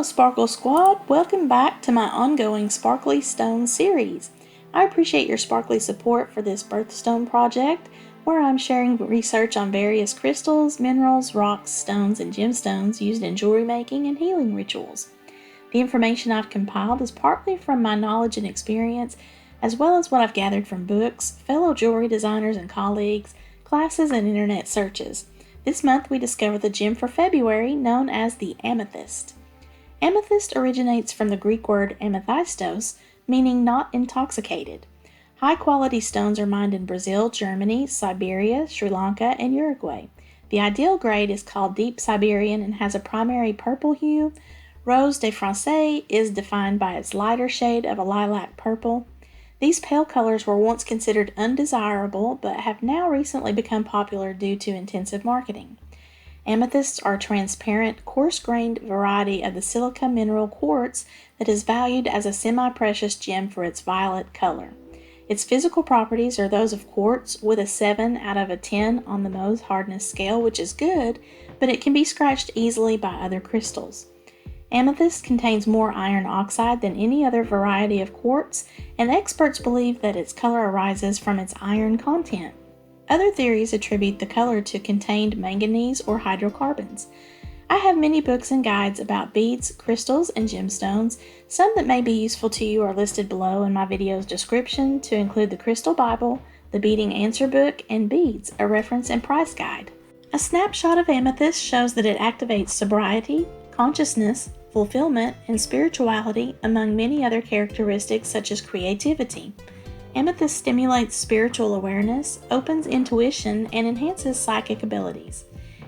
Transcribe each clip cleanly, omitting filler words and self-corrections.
Sparkle Squad, welcome back to my ongoing Sparkly Stone series. I appreciate your sparkly support for this Birthstone project, where I'm sharing research on various crystals, minerals, rocks, stones, and gemstones used in jewelry making and healing rituals. The information I've compiled is partly from my knowledge and experience, as well as what I've gathered from books, fellow jewelry designers and colleagues, classes, and internet searches. This month we discovered the gem for February known as the amethyst. Amethyst originates from the Greek word amethystos, meaning not intoxicated. High-quality stones are mined in Brazil, Germany, Siberia, Sri Lanka, and Uruguay. The ideal grade is called Deep Siberian and has a primary purple hue. Rose de France is defined by its lighter shade of a lilac purple. These pale colors were once considered undesirable, but have now recently become popular due to intensive marketing. Amethysts are a transparent, coarse-grained variety of the silica mineral quartz that is valued as a semi-precious gem for its violet color. Its physical properties are those of quartz, with a 7 out of a 10 on the Mohs hardness scale, which is good, but it can be scratched easily by other crystals. Amethyst contains more iron oxide than any other variety of quartz, and experts believe that its color arises from its iron content. Other theories attribute the color to contained manganese or hydrocarbons. I have many books and guides about beads, crystals, and gemstones. Some that may be useful to you are listed below in my video's description, to include the Crystal Bible, the Beading Answer Book, and Beads, a reference and price guide. A snapshot of amethyst shows that it activates sobriety, consciousness, fulfillment, and spirituality, among many other characteristics such as creativity. Amethyst stimulates spiritual awareness, opens intuition, and enhances psychic abilities.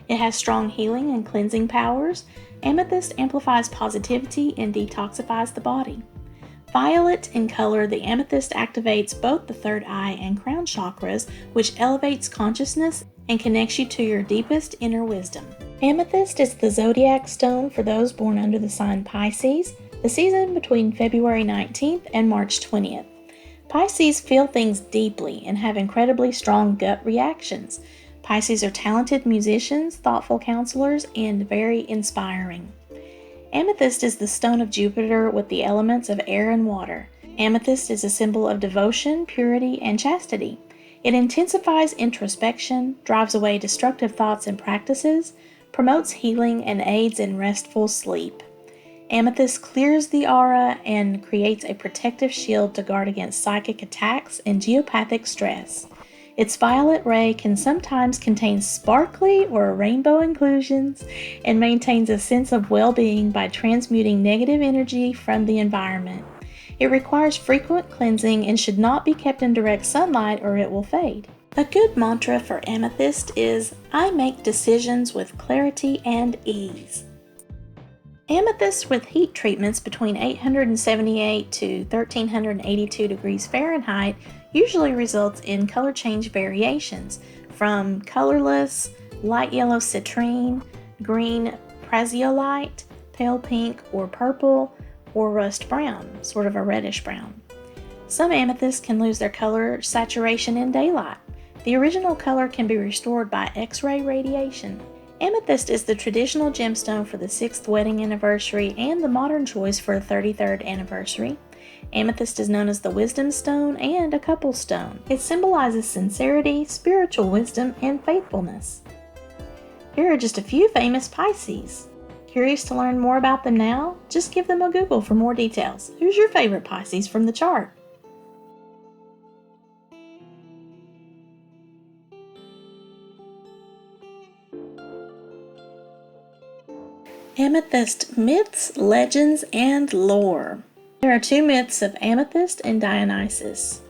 It has strong healing and cleansing powers. Amethyst amplifies positivity and detoxifies the body. Violet in color, the amethyst activates both the third eye and crown chakras, which elevates consciousness and connects you to your deepest inner wisdom. Amethyst is the zodiac stone for those born under the sign Pisces, the season between February 19th and March 20th. Pisces feel things deeply and have incredibly strong gut reactions. Pisces are talented musicians, thoughtful counselors, and very inspiring. Amethyst is the stone of Jupiter with the elements of air and water. Amethyst is a symbol of devotion, purity, and chastity. It intensifies introspection, drives away destructive thoughts and practices, promotes healing, and aids in restful sleep. Amethyst clears the aura and creates a protective shield to guard against psychic attacks and geopathic stress. Its violet ray can sometimes contain sparkly or rainbow inclusions and maintains a sense of well-being by transmuting negative energy from the environment. It requires frequent cleansing and should not be kept in direct sunlight or it will fade. A good mantra for amethyst is, "I make decisions with clarity and ease." Amethyst with heat treatments between 878 to 1382 degrees Fahrenheit usually results in color change variations from colorless, light yellow citrine, green praziolite, pale pink or purple, or rust brown, sort of a reddish brown. Some amethysts can lose their color saturation in daylight. The original color can be restored by X-ray radiation. Amethyst is the traditional gemstone for the 6th wedding anniversary and the modern choice for a 33rd anniversary. Amethyst is known as the wisdom stone and a couple stone. It symbolizes sincerity, spiritual wisdom, and faithfulness. Here are just a few famous Pisces. Curious to learn more about them now? Just give them a Google for more details. Who's your favorite Pisces from the chart? Amethyst myths, legends, and lore. There are 2 myths of Amethyst and Dionysus.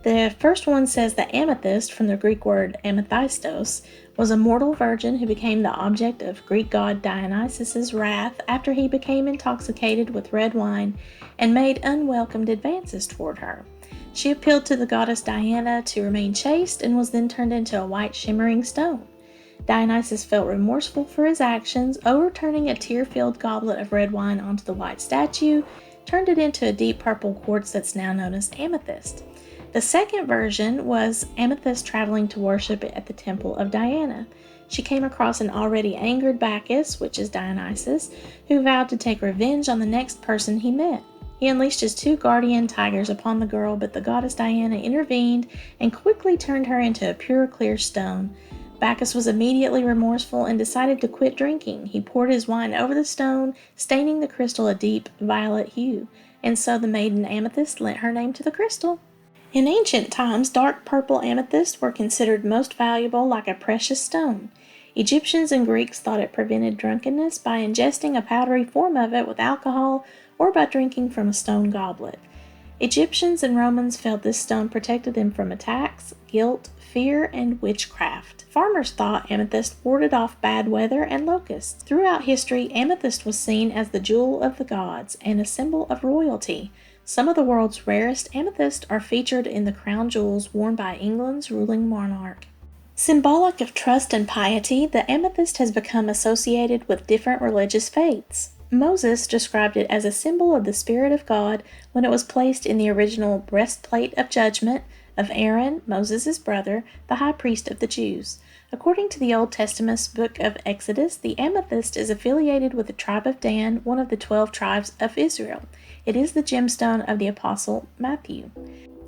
The first one says that Amethyst, from the Greek word amethystos, was a mortal virgin who became the object of Greek god Dionysus's wrath after he became intoxicated with red wine and made unwelcomed advances toward her. She appealed to the goddess Diana to remain chaste and was then turned into a white shimmering stone. Dionysus felt remorseful for his actions, overturning a tear-filled goblet of red wine onto the white statue, turned it into a deep purple quartz that's now known as amethyst. The second version was Amethyst traveling to worship at the temple of Diana. She came across an already angered Bacchus, which is Dionysus, who vowed to take revenge on the next person he met. He unleashed his 2 guardian tigers upon the girl, but the goddess Diana intervened and quickly turned her into a pure, clear stone. Bacchus was immediately remorseful and decided to quit drinking. He poured his wine over the stone, staining the crystal a deep violet hue, and so the maiden Amethyst lent her name to the crystal. In ancient times, dark purple amethysts were considered most valuable, like a precious stone. Egyptians and Greeks thought it prevented drunkenness by ingesting a powdery form of it with alcohol or by drinking from a stone goblet. Egyptians and Romans felt this stone protected them from attacks, guilt, fear, and witchcraft. Farmers thought amethyst warded off bad weather and locusts. Throughout history, amethyst was seen as the jewel of the gods and a symbol of royalty. Some of the world's rarest amethysts are featured in the crown jewels worn by England's ruling monarch. Symbolic of trust and piety, the amethyst has become associated with different religious faiths. Moses described it as a symbol of the Spirit of God when it was placed in the original breastplate of judgment of Aaron, Moses' brother, the high priest of the Jews. According to the Old Testament's book of Exodus, the amethyst is affiliated with the tribe of Dan, one of the 12 tribes of Israel. It is the gemstone of the Apostle Matthew.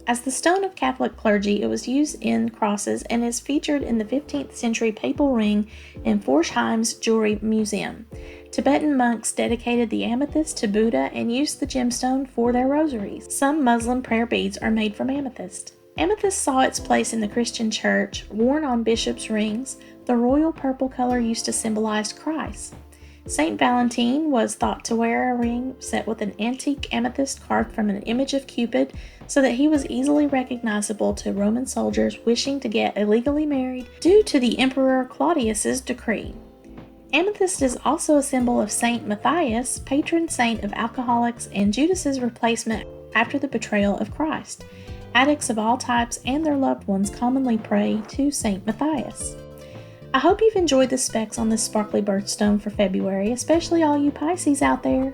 As the stone of Catholic clergy, it was used in crosses and is featured in the 15th century papal ring in Forsheim's Jewelry Museum. Tibetan monks dedicated the amethyst to Buddha and used the gemstone for their rosaries. Some Muslim prayer beads are made from amethyst. Amethyst saw its place in the Christian church, worn on bishops' rings. The royal purple color used to symbolize Christ. Saint Valentine was thought to wear a ring set with an antique amethyst carved from an image of Cupid so that he was easily recognizable to Roman soldiers wishing to get illegally married due to the Emperor Claudius's decree. Amethyst is also a symbol of Saint Matthias, patron saint of alcoholics and Judas's replacement after the betrayal of Christ. Addicts of all types and their loved ones commonly pray to Saint Matthias. I hope you've enjoyed the specs on this sparkly birthstone for February, especially all you Pisces out there.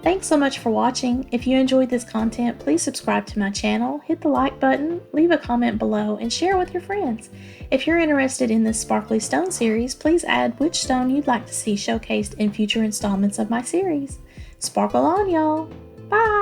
Thanks so much for watching. If you enjoyed this content, please subscribe to my channel, hit the like button, leave a comment below, and share with your friends. If you're interested in this sparkly stone series, please add which stone you'd like to see showcased in future installments of my series. Sparkle on, y'all! Bye!